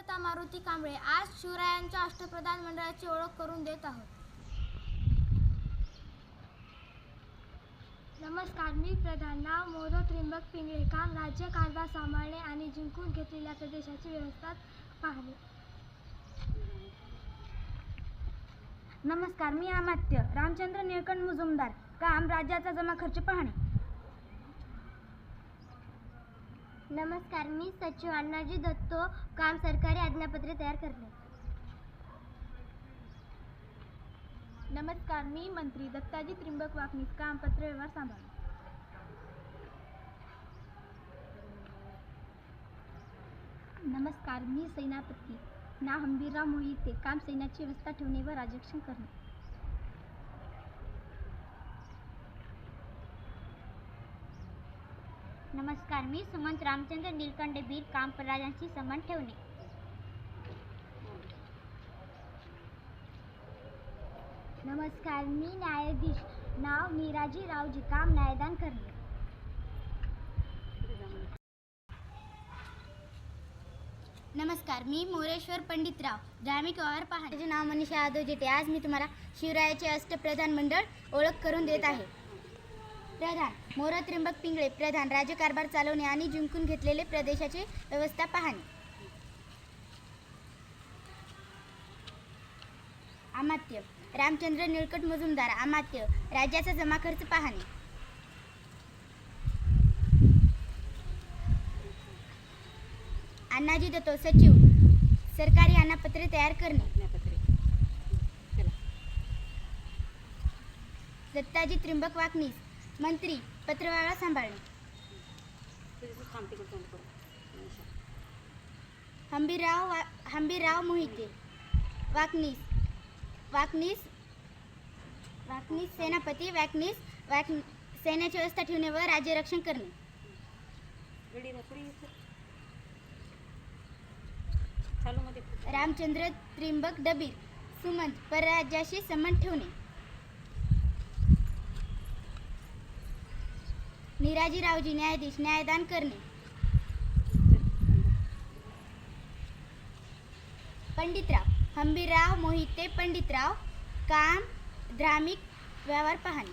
राजमाता मारुती कांबळे आज शिवरायांच्या अष्टप्रधान मंडळाची ओळख करून देत आहोत. नमस्कार, मी प्रधान. नाव मोरो त्रिंबक पिंगळे. काम राज्यकारभार सांभाळणे आणि जिंकून घेतलेल्या प्रदेशाची व्यवस्था पाहणे. नमस्कार, मी अमात्य रामचंद्र निळकंठ मुजुमदार. काम राज्याचा जमा खर्च पाहणे. नमस्कार, मी सचिव अण्णाजी दत्तो. काम सरकारी आज्ञापत्रे तयार करणे. नमस्कार, मी मंत्री दत्ताजी त्रिंबक वाकनीस. काम पत्रव्यवहार सांभाळणे. नमस्कार, मी सेनापती ना हंबीरराव मोहिते. काम सैन्याची व्यवस्था ठेवणे व राजरक्षण करणे. नमस्कार, मी सुमंत रामचंद्र नीलकंठ बीर. काम प्रजांशी संबंध ठेवणे. नमस्कार, मी न्यायाधीश. नाव नीराजी रावजी. काम न्यायदान करणे. नमस्कार, मी मोरेश्वर पंडितराव. धार्मिक व्यवहार पाहणे. माझे नाव मनीषा यादव जेटे. आज मी तुम्हाला शिवरायाचे अष्टप्रधान मंडळ ओळख करून देत आहे. प्रधान मोरो त्रिंबक पिंगळे. प्रधान राज्यकारभार चालवणे आणि जिंकून घेतलेले प्रदेशाची व्यवस्था पाहणे. अमात्य रामचंद्र निळकंठ मुजुमदार. अमात्य राज्याचा जमा खर्च पाहणे. अण्णाजी दत्तो. सचिव सरकारी आज्ञापत्रे तयार करणे. दत्ताजी त्रिंबक वाकनीस. मंत्री पत्रव्यवहार सांभाळणे. हंबीरराव मोहिते. वाकनीस. सेनापती. सैन्याची व्यवस्था ठेवणे व राज्यरक्षण करणे. रामचंद्र त्रिंबक डबीर. सुमंत परराज्याशी संबंध ठेवणे. नीराजी रावजी. न्यायाधीश. न्यायदान करणे. पंडितराव हंबीरराव मोहिते. पंडितराव. काम धार्मिक व्यवहार पाहणे.